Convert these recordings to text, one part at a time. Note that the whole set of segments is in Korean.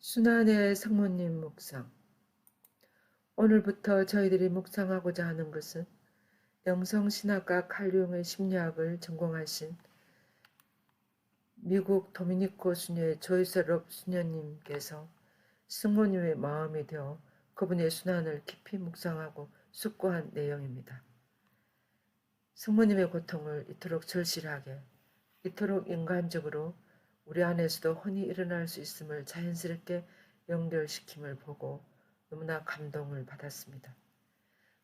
순환의 성모님 묵상. 오늘부터 저희들이 묵상하고자 하는 것은 영성신학과 칼융의 심리학을 전공하신 미국 도미니코 수녀의 조이스 럽 수녀님께서 성모님의 마음이 되어 그분의 순환을 깊이 묵상하고 숙고한 내용입니다. 성모님의 고통을 이토록 절실하게, 이토록 인간적으로 우리 안에서도 흔히 일어날 수 있음을 자연스럽게 연결시킴을 보고 너무나 감동을 받았습니다.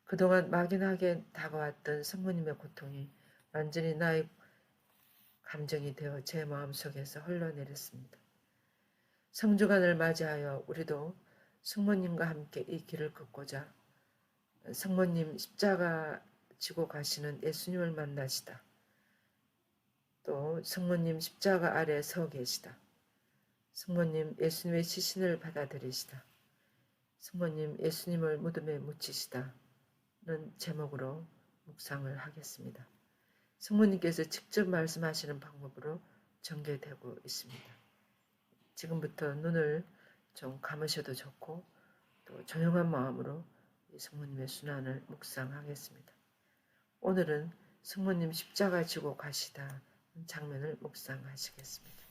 그동안 막연하게 다가왔던 성모님의 고통이 완전히 나의 감정이 되어 제 마음속에서 흘러내렸습니다. 성주간을 맞이하여 우리도 성모님과 함께 이 길을 걷고자 성모님 십자가 지고 가시는 예수님을 만나시다. 또 성모님 십자가 아래 서 계시다. 성모님 예수님의 시신을 받아들이시다. 성모님 예수님을 무덤에 묻히시다는 제목으로 묵상을 하겠습니다. 성모님께서 직접 말씀하시는 방법으로 전개되고 있습니다. 지금부터 눈을 좀 감으셔도 좋고 또 조용한 마음으로 성모님의 순환을 묵상하겠습니다. 오늘은 성모님 십자가 지고 가시다 장면을 묵상하시겠습니다.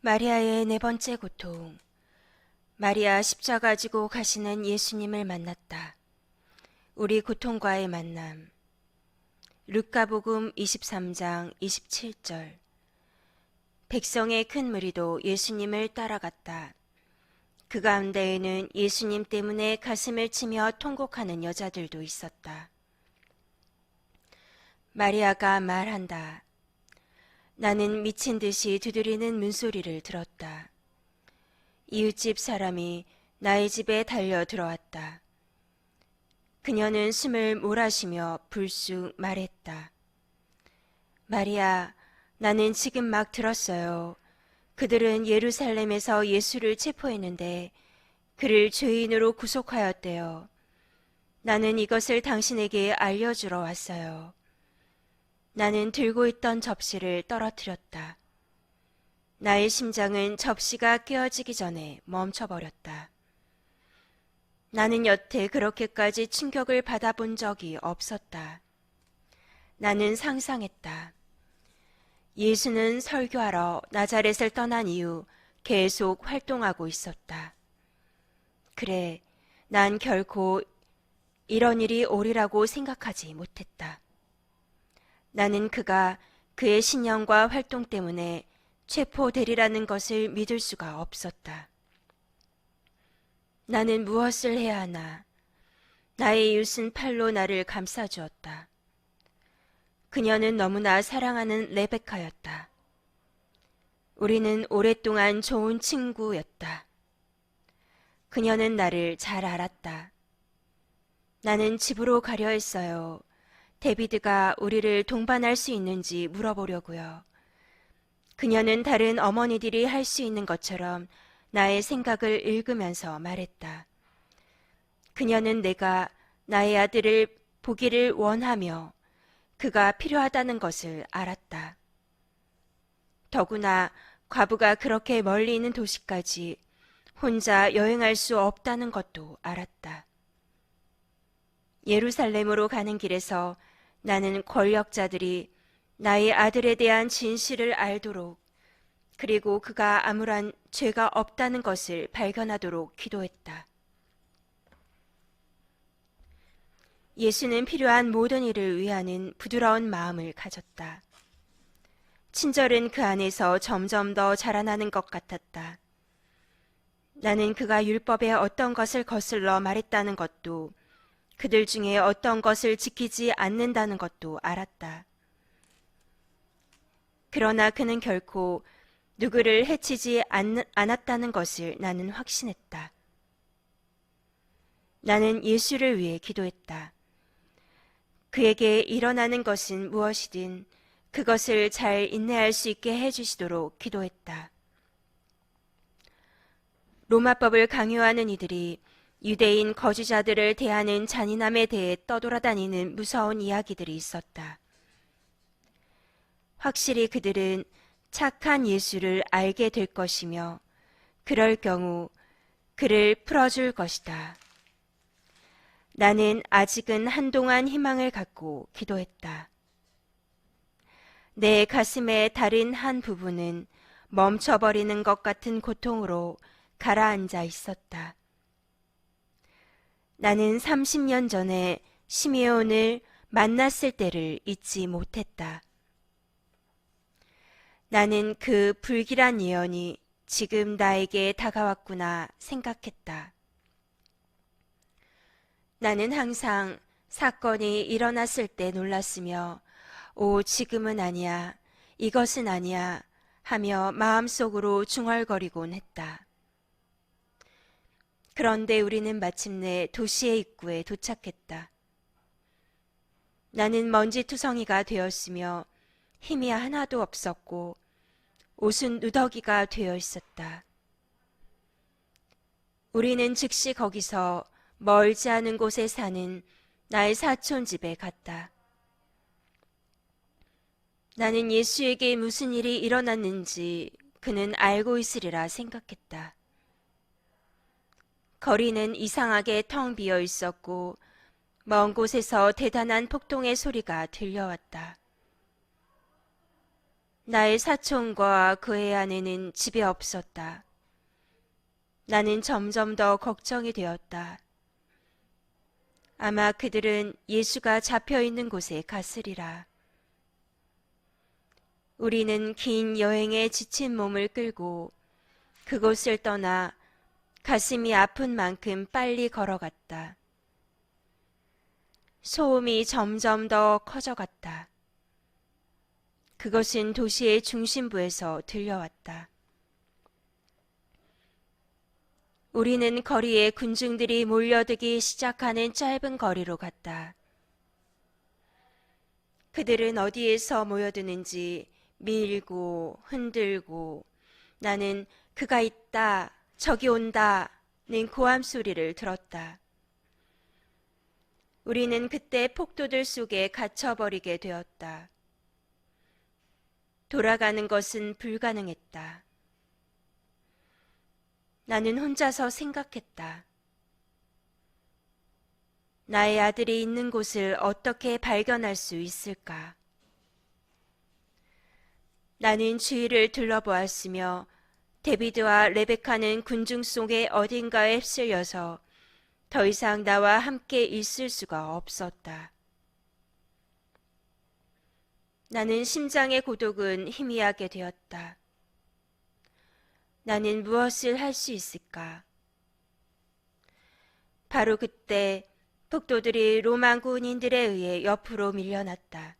마리아의 네 번째 고통. 마리아 십자가 지고 가시는 예수님을 만났다. 우리 고통과의 만남. 루카복음 23장 27절. 백성의 큰 무리도 예수님을 따라갔다. 그 가운데에는 예수님 때문에 가슴을 치며 통곡하는 여자들도 있었다. 마리아가 말한다. 나는 미친 듯이 두드리는 문소리를 들었다. 이웃집 사람이 나의 집에 달려 들어왔다. 그녀는 숨을 몰아쉬며 불쑥 말했다. 마리아, 나는 지금 막 들었어요. 그들은 예루살렘에서 예수를 체포했는데 그를 죄인으로 구속하였대요. 나는 이것을 당신에게 알려주러 왔어요. 나는 들고 있던 접시를 떨어뜨렸다. 나의 심장은 접시가 깨어지기 전에 멈춰버렸다. 나는 여태 그렇게까지 충격을 받아본 적이 없었다. 나는 상상했다. 예수는 설교하러 나자렛을 떠난 이후 계속 활동하고 있었다. 그래, 난 결코 이런 일이 오리라고 생각하지 못했다. 나는 그가 그의 신념과 활동 때문에 체포되리라는 것을 믿을 수가 없었다. 나는 무엇을 해야 하나? 나의 이웃은 팔로 나를 감싸주었다. 그녀는 너무나 사랑하는 레베카였다. 우리는 오랫동안 좋은 친구였다. 그녀는 나를 잘 알았다. 나는 집으로 가려 했어요. 데비드가 우리를 동반할 수 있는지 물어보려고요. 그녀는 다른 어머니들이 할 수 있는 것처럼 나의 생각을 읽으면서 말했다. 그녀는 내가 나의 아들을 보기를 원하며 그가 필요하다는 것을 알았다. 더구나 과부가 그렇게 멀리 있는 도시까지 혼자 여행할 수 없다는 것도 알았다. 예루살렘으로 가는 길에서 나는 권력자들이 나의 아들에 대한 진실을 알도록 그리고 그가 아무런 죄가 없다는 것을 발견하도록 기도했다. 예수는 필요한 모든 일을 위하는 부드러운 마음을 가졌다. 친절은 그 안에서 점점 더 자라나는 것 같았다. 나는 그가 율법의 어떤 것을 거슬러 말했다는 것도 그들 중에 어떤 것을 지키지 않는다는 것도 알았다. 그러나 그는 결코 누구를 해치지 않았다는 것을 나는 확신했다. 나는 예수를 위해 기도했다. 그에게 일어나는 것은 무엇이든 그것을 잘 인내할 수 있게 해주시도록 기도했다. 로마법을 강요하는 이들이 유대인 거주자들을 대하는 잔인함에 대해 떠돌아다니는 무서운 이야기들이 있었다. 확실히 그들은 착한 예수를 알게 될 것이며 그럴 경우 그를 풀어줄 것이다. 나는 아직은 한동안 희망을 갖고 기도했다. 내 가슴의 다른 한 부분은 멈춰버리는 것 같은 고통으로 가라앉아 있었다. 나는 30년 전에 시메온을 만났을 때를 잊지 못했다. 나는 그 불길한 예언이 지금 나에게 다가왔구나 생각했다. 나는 항상 사건이 일어났을 때 놀랐으며 오, 지금은 아니야, 이것은 아니야 하며 마음속으로 중얼거리곤 했다. 그런데 우리는 마침내 도시의 입구에 도착했다. 나는 먼지투성이가 되었으며 힘이 하나도 없었고 옷은 누더기가 되어 있었다. 우리는 즉시 거기서 멀지 않은 곳에 사는 나의 사촌 집에 갔다. 나는 예수에게 무슨 일이 일어났는지 그는 알고 있으리라 생각했다. 거리는 이상하게 텅 비어 있었고 먼 곳에서 대단한 폭동의 소리가 들려왔다. 나의 사촌과 그의 아내는 집에 없었다. 나는 점점 더 걱정이 되었다. 아마 그들은 예수가 잡혀 있는 곳에 갔으리라. 우리는 긴 여행에 지친 몸을 끌고 그곳을 떠나 가슴이 아픈 만큼 빨리 걸어갔다. 소음이 점점 더 커져갔다. 그것은 도시의 중심부에서 들려왔다. 우리는 거리에 군중들이 몰려들기 시작하는 짧은 거리로 갔다. 그들은 어디에서 모여드는지 밀고 흔들고 나는 그가 있다, 저기 온다는 고함 소리를 들었다. 우리는 그때 폭도들 속에 갇혀버리게 되었다. 돌아가는 것은 불가능했다. 나는 혼자서 생각했다. 나의 아들이 있는 곳을 어떻게 발견할 수 있을까? 나는 주위를 둘러보았으며 데비드와 레베카는 군중 속의 어딘가에 휩쓸려서 더 이상 나와 함께 있을 수가 없었다. 나는 심장의 고독은 희미하게 되었다. 나는 무엇을 할 수 있을까? 바로 그때 폭도들이 로마 군인들에 의해 옆으로 밀려났다.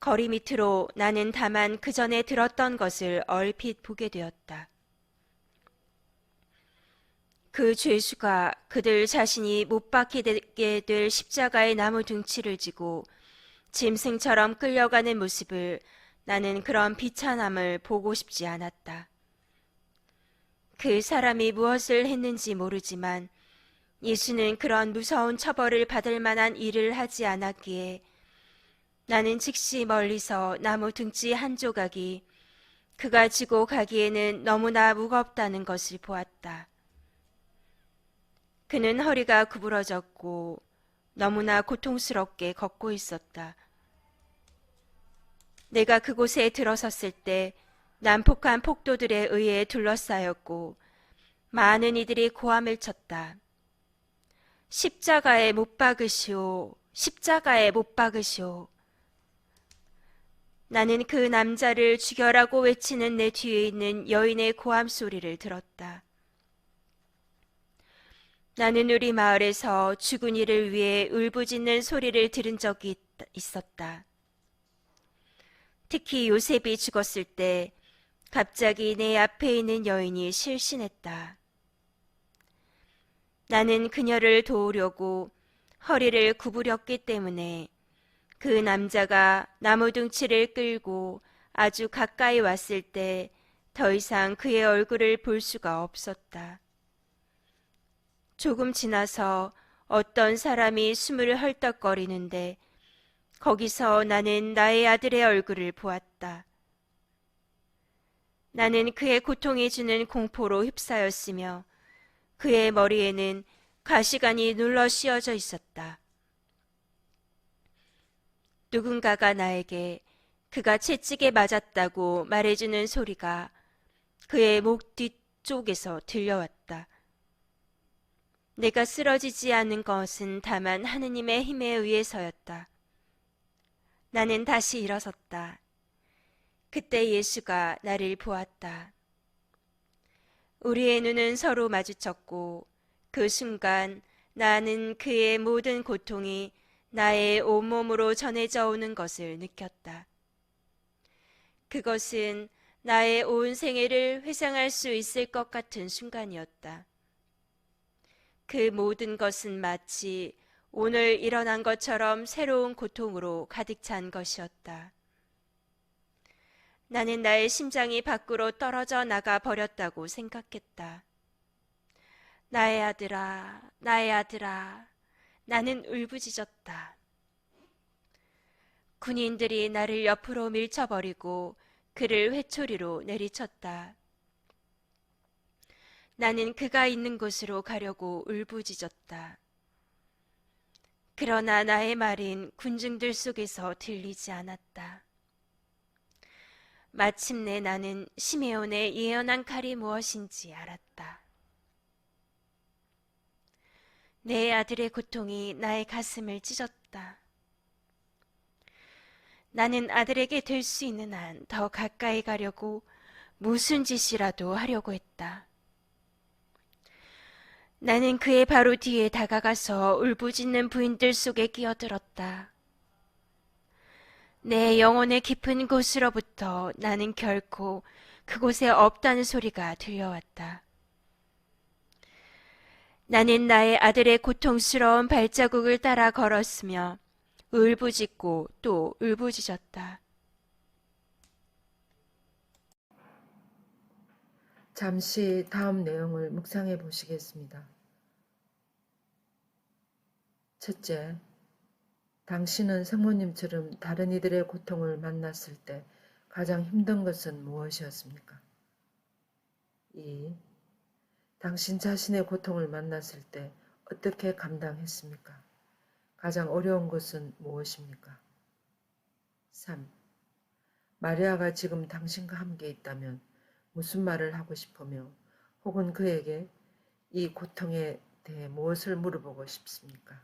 거리 밑으로 나는 다만 그 전에 들었던 것을 얼핏 보게 되었다. 그 죄수가 그들 자신이 못 박히게 될 십자가의 나무 둥치를 지고 짐승처럼 끌려가는 모습을 나는 그런 비참함을 보고 싶지 않았다. 그 사람이 무엇을 했는지 모르지만 예수는 그런 무서운 처벌을 받을 만한 일을 하지 않았기에 나는 즉시 멀리서 나무 둥치 한 조각이 그가 지고 가기에는 너무나 무겁다는 것을 보았다. 그는 허리가 구부러졌고 너무나 고통스럽게 걷고 있었다. 내가 그곳에 들어섰을 때 난폭한 폭도들에 의해 둘러싸였고 많은 이들이 고함을 쳤다. 십자가에 못 박으시오. 십자가에 못 박으시오. 나는 그 남자를 죽여라고 외치는 내 뒤에 있는 여인의 고함 소리를 들었다. 나는 우리 마을에서 죽은 이를 위해 울부짖는 소리를 들은 적이 있었다. 특히 요셉이 죽었을 때 갑자기 내 앞에 있는 여인이 실신했다. 나는 그녀를 도우려고 허리를 구부렸기 때문에 그 남자가 나무둥치를 끌고 아주 가까이 왔을 때 더 이상 그의 얼굴을 볼 수가 없었다. 조금 지나서 어떤 사람이 숨을 헐떡거리는데 거기서 나는 나의 아들의 얼굴을 보았다. 나는 그의 고통이 주는 공포로 휩싸였으며 그의 머리에는 가시관이 눌러 씌어져 있었다. 누군가가 나에게 그가 채찍에 맞았다고 말해주는 소리가 그의 목 뒤쪽에서 들려왔다. 내가 쓰러지지 않은 것은 다만 하느님의 힘에 의해서였다. 나는 다시 일어섰다. 그때 예수가 나를 보았다. 우리의 눈은 서로 마주쳤고 그 순간 나는 그의 모든 고통이 나의 온몸으로 전해져 오는 것을 느꼈다. 그것은 나의 온 생애를 회상할 수 있을 것 같은 순간이었다. 그 모든 것은 마치 오늘 일어난 것처럼 새로운 고통으로 가득 찬 것이었다. 나는 나의 심장이 밖으로 떨어져 나가 버렸다고 생각했다. 나의 아들아, 나의 아들아, 나는 울부짖었다. 군인들이 나를 옆으로 밀쳐버리고 그를 회초리로 내리쳤다. 나는 그가 있는 곳으로 가려고 울부짖었다. 그러나 나의 말은 군중들 속에서 들리지 않았다. 마침내 나는 시메온의 예언한 칼이 무엇인지 알았다. 내 아들의 고통이 나의 가슴을 찢었다. 나는 아들에게 될 수 있는 한 더 가까이 가려고 무슨 짓이라도 하려고 했다. 나는 그의 바로 뒤에 다가가서 울부짖는 부인들 속에 끼어들었다. 내 영혼의 깊은 곳으로부터 나는 결코 그곳에 없다는 소리가 들려왔다. 나는 나의 아들의 고통스러운 발자국을 따라 걸었으며 울부짖고 또 울부짖었다. 잠시 다음 내용을 묵상해 보시겠습니다. 첫째, 당신은 성모님처럼 다른 이들의 고통을 만났을 때 가장 힘든 것은 무엇이었습니까? 2. 당신 자신의 고통을 만났을 때 어떻게 감당했습니까? 가장 어려운 것은 무엇입니까? 3. 마리아가 지금 당신과 함께 있다면 무슨 말을 하고 싶으며 혹은 그에게 이 고통에 대해 무엇을 물어보고 싶습니까?